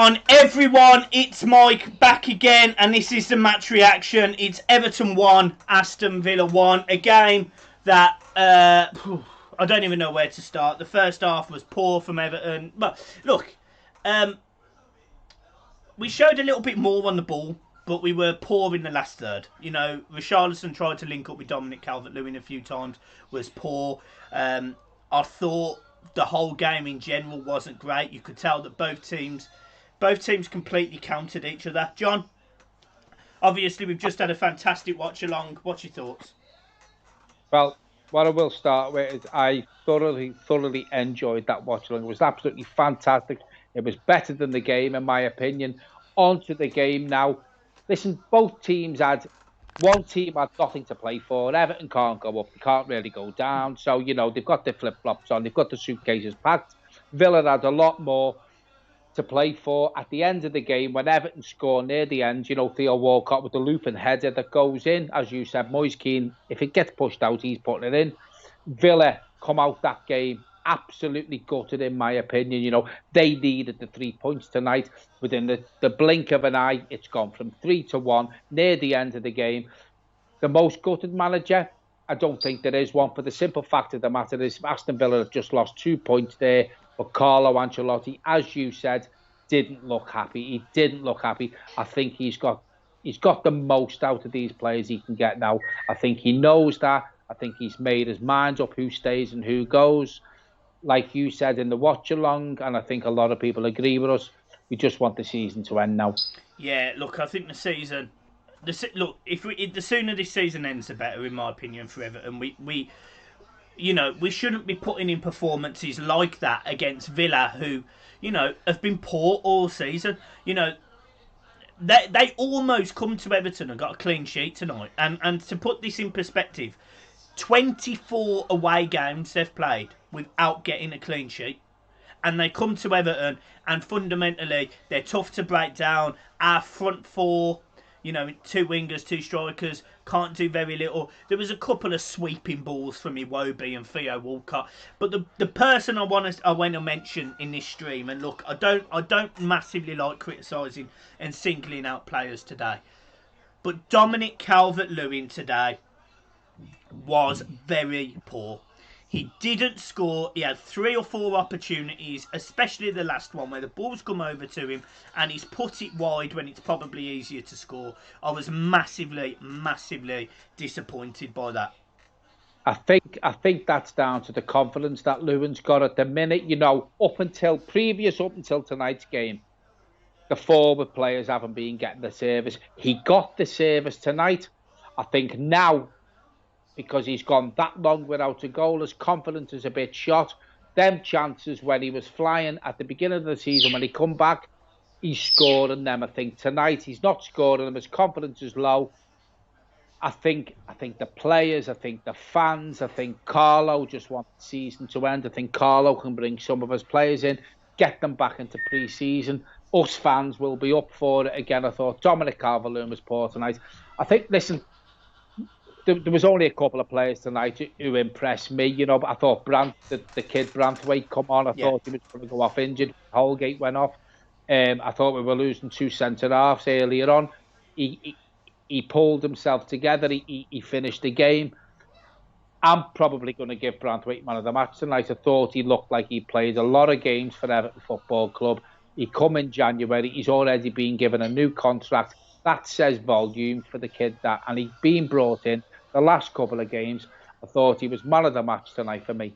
On everyone, it's Mike back again, and this is the match reaction. It's Everton 1, Aston Villa 1. A game that I don't even know where to start. The first half was poor from Everton. But look, we showed a little bit more on the ball, but we were poor in the last third. You know, Richarlison tried to link up with Dominic Calvert-Lewin a few times, was poor. I thought the whole game in general wasn't great. You could tell that both teams completely countered each other. John, obviously we've just had a fantastic watch along. What's your thoughts? Well, what I will start with is I thoroughly enjoyed that watch along. It was absolutely fantastic. It was better than the game, in my opinion. On to the game now. Listen, both teams had one team had nothing to play for. Everton can't go up, they can't really go down. So, they've got their flip flops on, they've got the suitcases packed. Villa had a lot more to play for. At the end of the game, when Everton score near the end, Theo Walcott with the looping header that goes in, as you said, Moise Keane, if it gets pushed out, he's putting it in. Villa come out that game absolutely gutted, in my opinion. They needed the 3 points tonight. Within the blink of an eye, it's gone from 3-1 near the end of the game. The most gutted manager, I don't think there is one, for the simple fact of the matter is Aston Villa have just lost 2 points there. But Carlo Ancelotti, as you said, didn't look happy. He didn't look happy. I think he's got the most out of these players he can get now. I think he knows that. I think he's made his mind up who stays and who goes. Like you said in the watch along, and I think a lot of people agree with us, we just want the season to end now. Yeah, look, I think the season. The sooner this season ends, the better, in my opinion, for Everton. We shouldn't be putting in performances like that against Villa, who, have been poor all season. They almost come to Everton and got a clean sheet tonight. And to put this in perspective, 24 away games they've played without getting a clean sheet. And they come to Everton, and fundamentally, they're tough to break down. Our front four, two wingers, two strikers, can't do very little. There was a couple of sweeping balls from Hoiberg and Theo Walcott, but the person I want to mention in this stream, and look, I don't massively like criticising and singling out players today, but Dominic Calvert-Lewin today was very poor. He didn't score. He had 3 or 4 opportunities, especially the last one where the ball's come over to him and he's put it wide when it's probably easier to score. I was massively disappointed by that. I think that's down to the confidence that Lewin's got at the minute. Up until tonight's game, the forward players haven't been getting the service. He got the service tonight. I think now, because he's gone that long without a goal, his confidence is a bit shot. Them chances when he was flying at the beginning of the season, when he come back, he's scoring them. I think tonight he's not scoring them. His confidence is low. I think the players, I think the fans, I think Carlo just wants the season to end. I think Carlo can bring some of his players in, get them back into pre-season. Us fans will be up for it again. I thought Dominic Calvert-Lewin was poor tonight. I think, listen, there was only a couple of players tonight who impressed me, but I thought the kid Branthwaite come on. I thought he was going to go off injured. Holgate went off. I thought we were losing 2 centre-halves earlier on. He pulled himself together. He finished the game. I'm probably going to give Branthwaite man of the match tonight. I thought he looked like he played a lot of games for Everton Football Club. He come in January. He's already been given a new contract. That says volume for the kid, and he's been brought in the last couple of games. I thought he was man of the match tonight for me.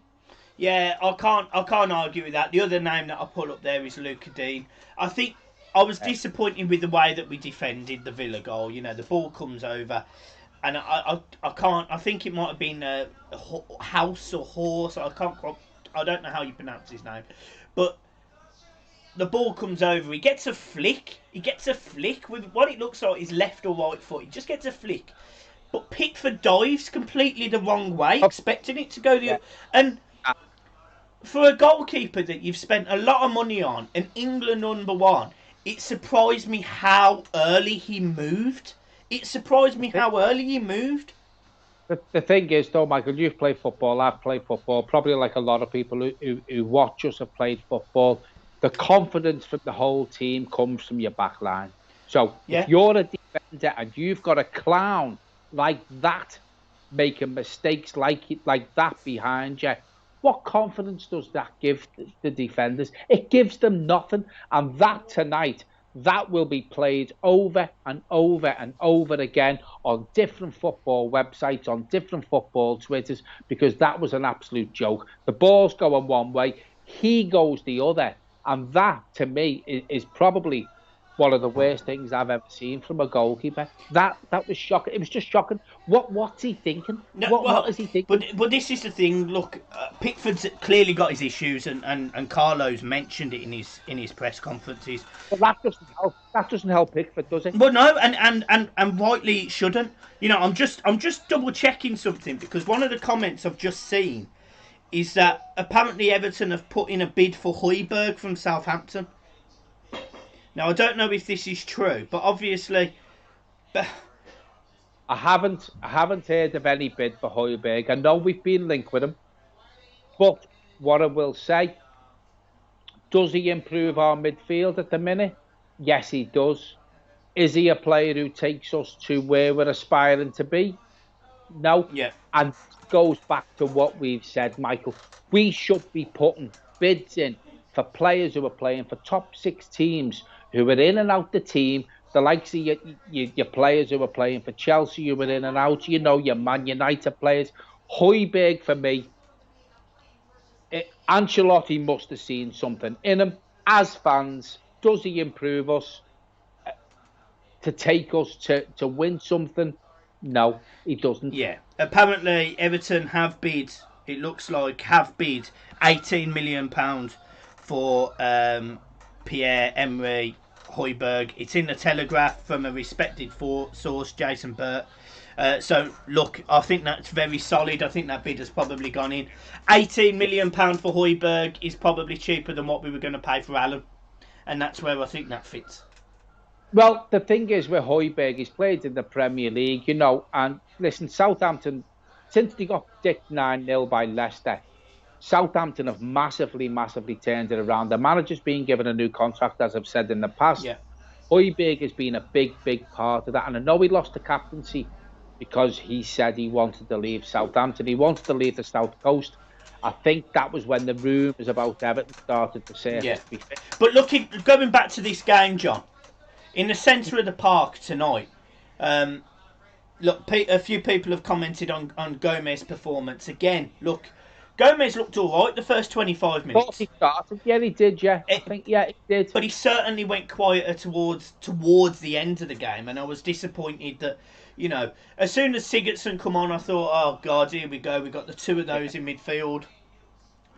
Yeah, I can't argue with that. The other name that I put up there is Luca Dean. I think I was disappointed with the way that we defended the Villa goal. The ball comes over, and I can't. I think it might have been House or Horse. I don't know how you pronounce his name, but the ball comes over. He gets a flick. With what it looks like his left or right foot. He just gets a flick. But Pickford dives completely the wrong way, expecting it to go the... And for a goalkeeper that you've spent a lot of money on, an England #1, it surprised me how early he moved. The thing is, though, Michael, you've played football, I've played football. Probably like a lot of people who watch us have played football. the confidence from the whole team comes from your back line. So Yeah. if you're a defender and you've got a clown like that making mistakes like that behind you, what confidence does that give the defenders? It gives them nothing. And that tonight, that will be played over and over and over again on different football websites, on different football Twitters, because that was an absolute joke. The ball's going one way, he goes the other. And that, to me, is probably one of the worst things I've ever seen from a goalkeeper. That was shocking. It was just shocking. What's he thinking? No, What is he thinking? But this is the thing. Look, Pickford's clearly got his issues, and Carlo's mentioned it in his press conferences. Well, that doesn't help. That doesn't help Pickford, does it? Well, no, and rightly it shouldn't. You know, I'm just double checking something, because one of the comments I've just seen is that apparently Everton have put in a bid for Hoiberg from Southampton. Now, I don't know if this is true, but obviously, I haven't heard of any bid for Hoiberg. I know we've been linked with him, but what I will say, does he improve our midfield at the minute? Yes, he does. Is he a player who takes us to where we're aspiring to be? No. Yeah. And it goes back to what we've said, Michael. We should be putting bids in for players who are playing for top 6 teams, who are in and out the team, the likes of your players who are playing for Chelsea, who are in and out, you know, your Man United players. Hoiberg, for me, Ancelotti must have seen something in him. As fans, does he improve us to take us to win something? No, he doesn't. Yeah. Apparently, Everton have bid, it looks like, £18 million for Pierre-Emerick Hoiberg. It's in the Telegraph from a respected source, Jason Burt. So, look, I think that's very solid. I think that bid has probably gone in. £18 million for Hoiberg is probably cheaper than what we were going to pay for Allen. And that's where I think that fits. Well, the thing is with Hoiberg, he's played in the Premier League, you know, and listen, Southampton, since they got dicked 9-0 by Leicester, Southampton have massively turned it around. The manager's been given a new contract, as I've said in the past. Yeah. Hoiberg has been a big part of that. And I know he lost the captaincy because he said he wanted to leave Southampton. He wanted to leave the South Coast. I think that was when the rumours about Everton started to surface. Yeah. But going back to this game, John, in the centre of the park tonight, look, a few people have commented on Gomez's performance. Again, look, Gomez looked all right the first 25 minutes. He started. Yeah, he did, yeah. I think, yeah, he did. But he certainly went quieter towards the end of the game, and I was disappointed that, you know, as soon as Sigurdsson come on, I thought, oh, God, here we go. We got the two of those in midfield.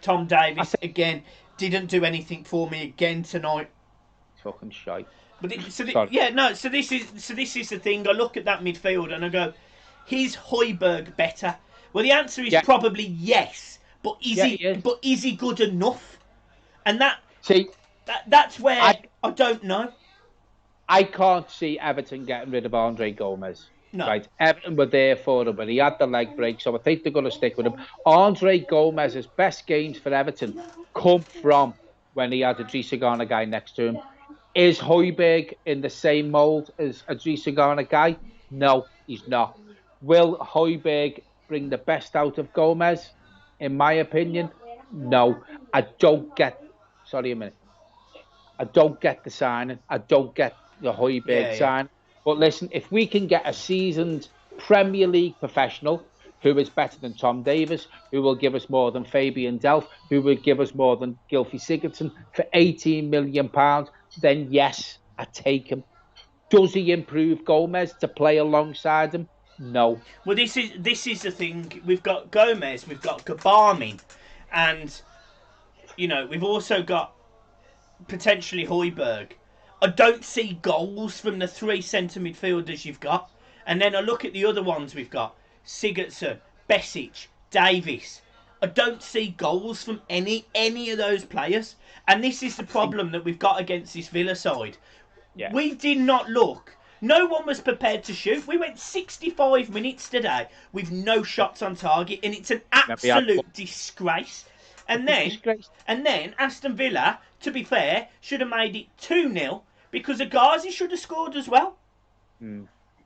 Tom Davies, again, didn't do anything for me again tonight. Fucking shite. But so this is the thing. I look at that midfield and I go, is Hoiberg better? Well, the answer is probably yes. But is he good enough? And that's where I don't know. I can't see Everton getting rid of Andre Gomez. No. Right, Everton were there for him, but he had the leg break, so I think they're going to stick with him. Andre Gomez's best games for Everton come from when he had Idrissa Gana Guy next to him. Is Hoiberg in the same mould as Idrissa Gana Guy? No, he's not. Will Hoiberg bring the best out of Gomez? In my opinion, no. I don't get the signing. I don't get the Hoiberg sign. But listen, if we can get a seasoned Premier League professional who is better than Tom Davies, who will give us more than Fabian Delph, who will give us more than Gylfi Sigurdsson for £18 million, then yes, I take him. Does he improve Gomez to play alongside him? No. Well, this is the thing. We've got Gomez, we've got Gabarmin, and, you know, we've also got potentially Hoiberg. I don't see goals from the 3 centre midfielders you've got. And then I look at the other ones we've got. Sigurdsson, Besic, Davies. I don't see goals from any of those players. And this is the problem that we've got against this Villa side. Yeah. We did not look. No one was prepared to shoot. We went 65 minutes today with no shots on target. And it's an absolute disgrace. And It's a then, disgrace. Aston Villa, to be fair, should have made it 2-0 because Agazi should have scored as well.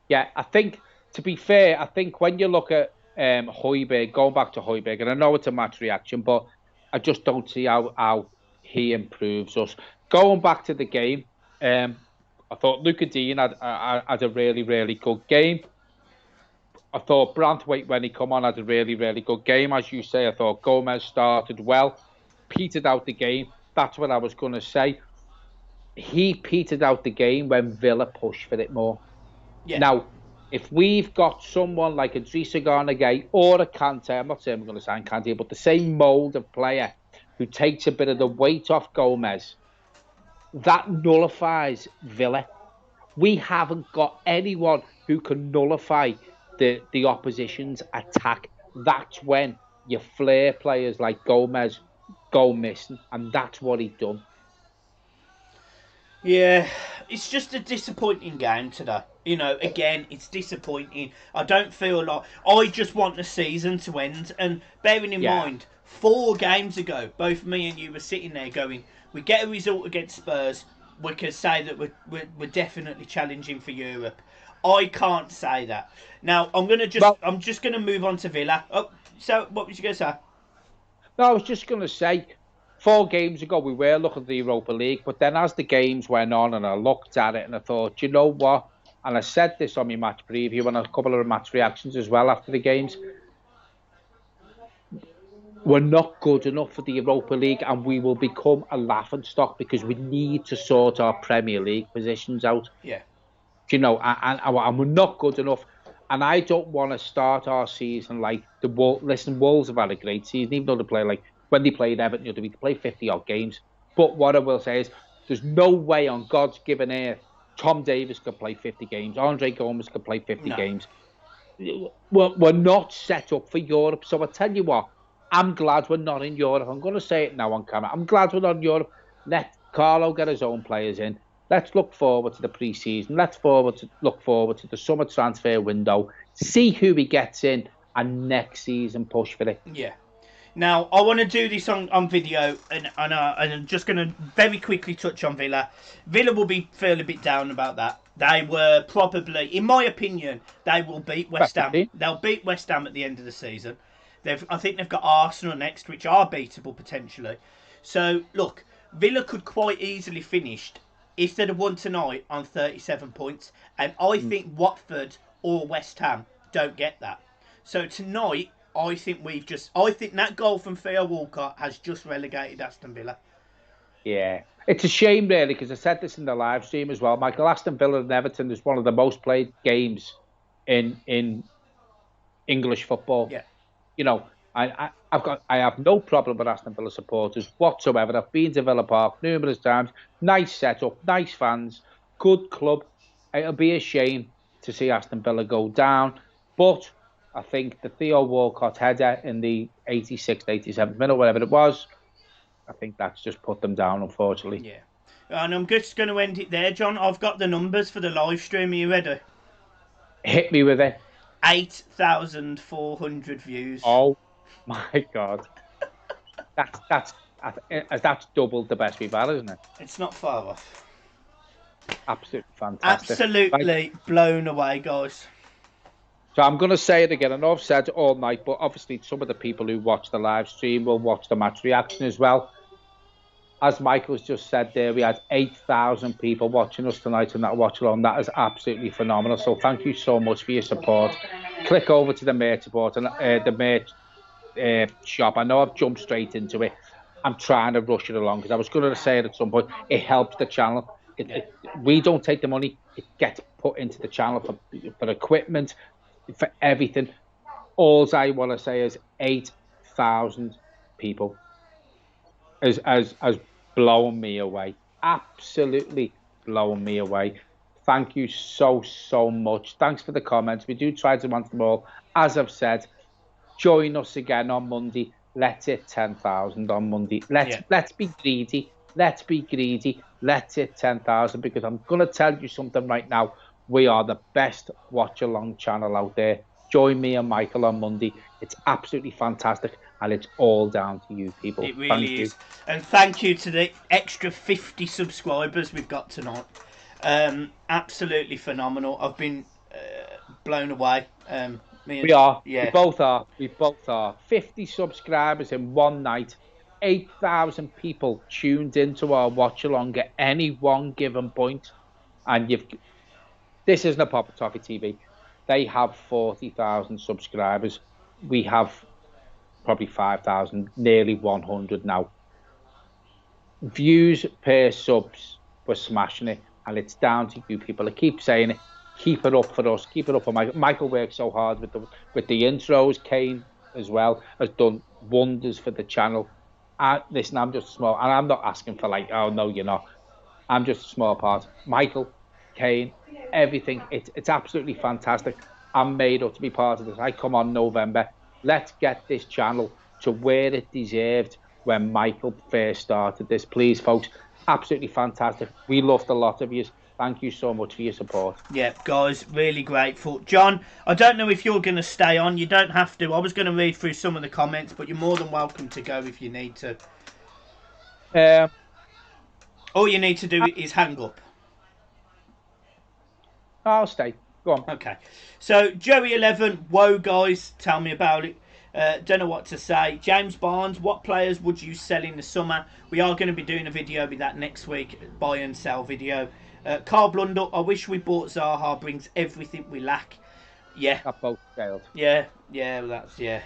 Yeah, I think, to be fair, I think when you look at Hoiberg, going back to Hoiberg, and I know it's a match reaction, but I just don't see how he improves us. Going back to the game, I thought Luca Dean had a really, really good game. I thought Brantwaite, when he come on, had a really, really good game. As you say, I thought Gomez started well, petered out the game. That's what I was going to say. He petered out the game when Villa pushed for it more. Yeah. Now, if we've got someone like a Drisa Garnagay or a Kante, I'm not saying we're going to sign Kante, but the same mould of player who takes a bit of the weight off Gomez, that nullifies Villa. We haven't got anyone who can nullify the opposition's attack. That's when your flair players like Gomez go missing, and that's what he done. Yeah, it's just a disappointing game today. You know, again, it's disappointing. I don't feel like I just want the season to end. And bearing in mind, 4 games ago, both me and you were sitting there going, "We get a result against Spurs, we could say that we're definitely challenging for Europe." I can't say that. Now I'm just gonna move on to Villa. Oh, so what was you gonna say? No, I was just going to say, 4 games ago, we were looking at the Europa League, but then as the games went on and I looked at it and I thought, you know what? And I said this on my match preview and a couple of match reactions as well after the games. We're not good enough for the Europa League and we will become a laughingstock because we need to sort our Premier League positions out. Yeah. You know, and we're not good enough. And I don't want to start our season like Wolves have had a great season, even though they play like when they played Everton, you know, they play 50-odd games. But what I will say is there's no way on God's given earth Tom Davies could play 50 games. Andre Gomes could play 50 games. We're not set up for Europe. So I tell you what, I'm glad we're not in Europe. I'm going to say it now on camera. I'm glad we're not in Europe. Let Carlo get his own players in. Let's look forward to the pre-season. Let's look forward to the summer transfer window. See who he gets in, and next season push for it. Yeah. Now, I want to do this on video, and I'm just going to very quickly touch on Villa. Villa will be feeling a bit down about that. They were probably, in my opinion, they will beat West Ham. They'll beat West Ham at the end of the season. I think they've got Arsenal next, which are beatable potentially. So, look, Villa could quite easily finish if they'd have won tonight on 37 points. And I think Watford or West Ham don't get that. So tonight, I think that goal from Theo Walcott has just relegated Aston Villa. Yeah. It's a shame, really, because I said this in the live stream as well. Michael, Aston Villa and Everton is one of the most played games in English football. Yeah. You know, I have no problem with Aston Villa supporters whatsoever. I've been to Villa Park numerous times. Nice setup, nice fans, good club. It'll be a shame to see Aston Villa go down, but I think the Theo Walcott header in the 86th, 87th minute, whatever it was, I think that's just put them down, unfortunately. Yeah. And I'm just going to end it there, John. I've got the numbers for the live stream. Are you ready? Hit me with it. 8,400 views. Oh my God. That's doubled the best we've had, isn't it? It's not far off. Absolutely fantastic. Absolutely blown away, guys. So I'm going to say it again. I know I've said it all night, but obviously some of the people who watch the live stream will watch the match reaction as well. As Michael's just said there, we had 8,000 people watching us tonight and that watch along. That is absolutely phenomenal. So thank you so much for your support. Click over to the merch support and the merch shop. I know I've jumped straight into it. I'm trying to rush it along because I was going to say it at some point. It helps the channel. We don't take the money. It gets put into the channel for equipment, for everything. All I want to say is 8,000 people has blown me away. Absolutely blown me away. Thank you so much. Thanks for the comments. We do try to answer them all. As I've said, join us again on Monday. Let's hit 10,000 on Monday. Let's be greedy. Let's be greedy. Let's hit 10,000 because I'm going to tell you something right now. We are the best watch-along channel out there. Join me and Michael on Monday. It's absolutely fantastic. and it's all down to you people. It really is. And thank you to the extra 50 subscribers we've got tonight. Absolutely phenomenal. I've been blown away. We are. Yeah. We both are. We both are. 50 subscribers in one night. 8,000 people tuned into our watch along at any one given point. And this isn't a Papa Toffee TV. They have 40,000 subscribers. We have probably 5,000, nearly 100 now. Views per subs, we're smashing it, and it's down to you people. I keep saying it. Keep it up for us. Keep it up for Michael. Michael works so hard with the intros. Kane as well has done wonders for the channel. Listen, I'm just small, and I'm not asking for like, oh no, you're not. I'm just a small part. Michael, Kane, everything. It's absolutely fantastic. I'm made up to be part of this. I come on November. Let's get this channel to where it deserved when Michael first started this. Please, folks, absolutely fantastic. We loved a lot of you. Thank you so much for your support. Yeah, guys, really grateful. John, I don't know if you're going to stay on. You don't have to. I was going to read through some of the comments, but you're more than welcome to go if you need to. All you need to do is hang up. I'll stay. Go on. Okay. So, Joey11, whoa, guys, tell me about it. Don't know what to say. James Barnes, what players would you sell in the summer? We are going to be doing a video with that next week, buy and sell video. Carl Blunder, I wish we bought Zaha, brings everything we lack. Yeah. That both failed. Yeah, that's, yeah.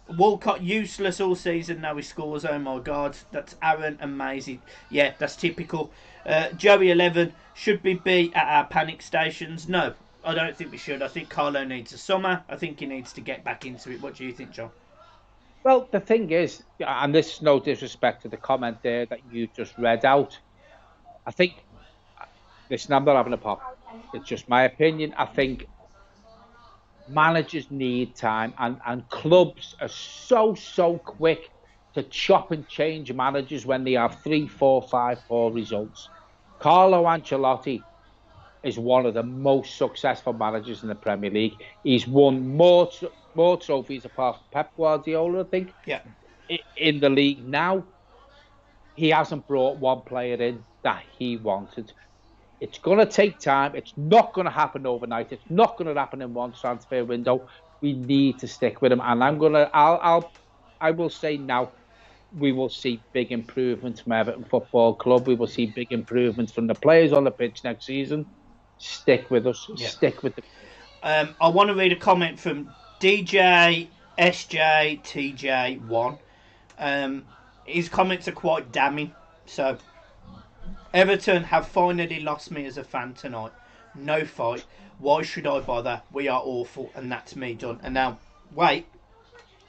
Walcott, useless all season, now he scores, oh my god. That's Aaron and Maisie. Yeah, that's typical. Joey11, should we be at our panic stations? No, I don't think we should. I think Carlo needs a summer. I think he needs to get back into it. What do you think, John? Well, the thing is, and this is no disrespect to the comment there that you just read out, I think, listen, I'm not having a pop. It's just my opinion. I think managers need time, and clubs are so quick to chop and change managers when they have 3, 4, 5 poor results. Carlo Ancelotti is one of the most successful managers in the Premier League. He's won more trophies apart from Pep Guardiola, I think. Yeah. In the league now, he hasn't brought one player in that he wanted. It's going to take time. It's not going to happen overnight. It's not going to happen in one transfer window. We need to stick with him. And I will say now, we will see big improvements from Everton Football Club. We will see big improvements from the players on the pitch next season. Stick with us. Yeah. Stick with the. I want to read a comment from DJ SJTJ1. His comments are quite damning. So, Everton have finally lost me as a fan tonight. No fight. Why should I bother? We are awful, and that's me done. And now, wait.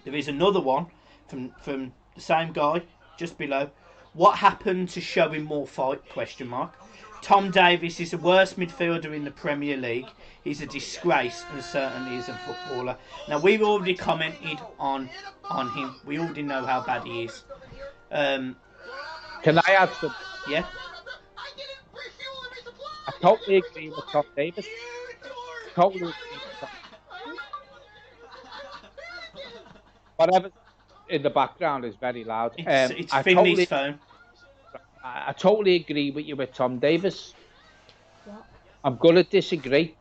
There is another one from the same guy just below. What happened to showing more fight? ? Tom Davies is the worst midfielder in the Premier League. He's a disgrace and certainly isn't a footballer. Now, we've already commented on him. We already know how bad he is. Can I add something? Yeah. I totally agree with Tom Davies. Totally agree with Tom. Whatever in the background is very loud. It's Finley's phone. I totally agree with you with Tom Davies. I'm going to disagree.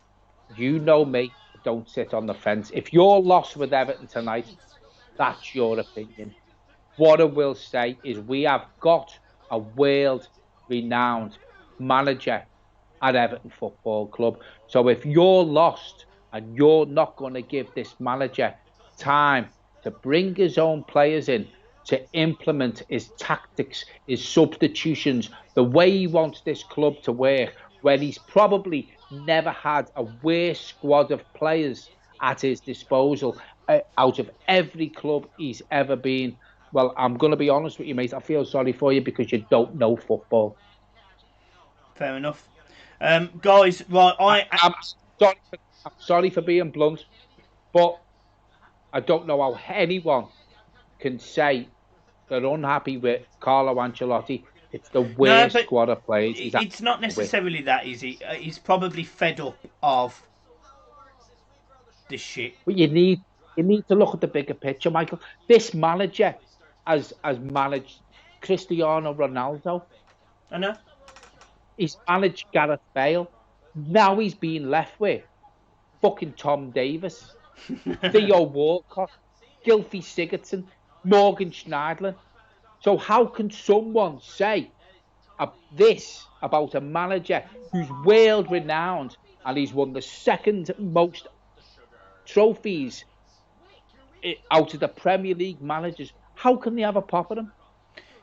You know me. Don't sit on the fence. If you're lost with Everton tonight, that's your opinion. What I will say is we have got a world-renowned manager at Everton Football Club. So if you're lost and you're not going to give this manager time to bring his own players in, to implement his tactics, his substitutions, the way he wants this club to work, when he's probably never had a worse squad of players at his disposal out of every club he's ever been. Well, I'm going to be honest with you, mate. I feel sorry for you because you don't know football. Fair enough. Guys, right, I'm sorry for being blunt, but I don't know how anyone can say they're unhappy with Carlo Ancelotti. It's the worst squad of players. It's not necessarily that, is it? He's probably fed up of this shit. But you need You need to look at the bigger picture, Michael. This manager has managed Cristiano Ronaldo. I know. He's managed Gareth Bale. Now he's being left with fucking Tom Davis, Theo Walcott, Gylfi Sigurdsson, Morgan Schneidlin. So how can someone say this about a manager who's world renowned and he's won the second most trophies out of the Premier League managers? How can they have a pop at him?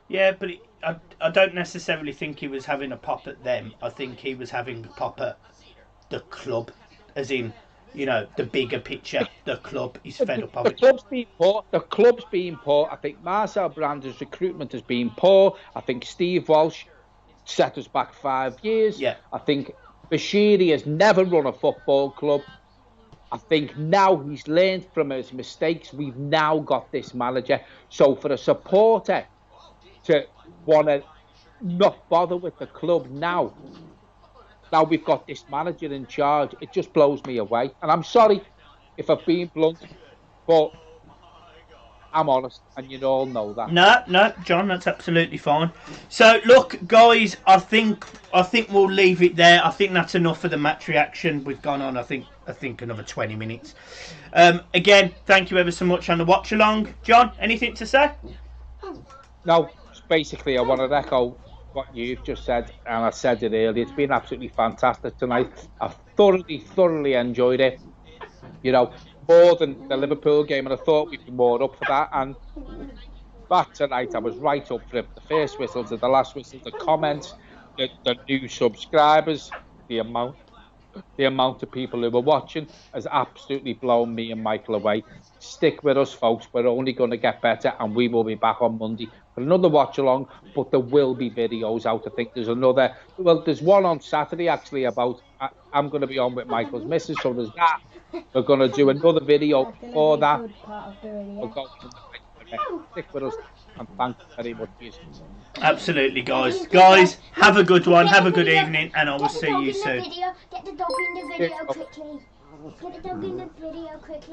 Yeah, but I don't necessarily think he was having a pop at them. I think he was having a pop at the club, as in, you know, the bigger picture. The club is fed up of it. The club's being poor. I think Marcel Brand's recruitment has been poor. I think Steve Walsh set us back 5 years. Yeah. I think Bashiri has never run a football club. I think now he's learned from his mistakes. We've now got this manager. So for a supporter to want to not bother with the club now we've got this manager in charge, it just blows me away. And I'm sorry if I've been blunt, but I'm honest, and you all know that. No, John, that's absolutely fine. So, look, guys, I think we'll leave it there. I think that's enough for the match reaction. We've gone on, I think another 20 minutes. Again, thank you ever so much on the watch along. John, anything to say? No, basically, I want to echo what you've just said, and I said it earlier. It's been absolutely fantastic tonight. I've thoroughly enjoyed it. You know, more than the Liverpool game, and I thought we'd be more up for that. And back tonight, I was right up for it. The first whistle to the last whistle, the comments, the new subscribers, the amount of people who were watching has absolutely blown me and Michael away. Stick with us, folks. We're only going to get better, and we will be back on Monday for another watch along. But there will be videos out. I think there's one on Saturday actually about. I'm going to be on with Michael's missus, so there's that. We're going to do another video for that. Stick with us, and thank you very much. Absolutely, guys. Guys, have a good one. Have a good evening, and I will see you soon. Get the dog in the video quickly. Get the dog in the video quickly.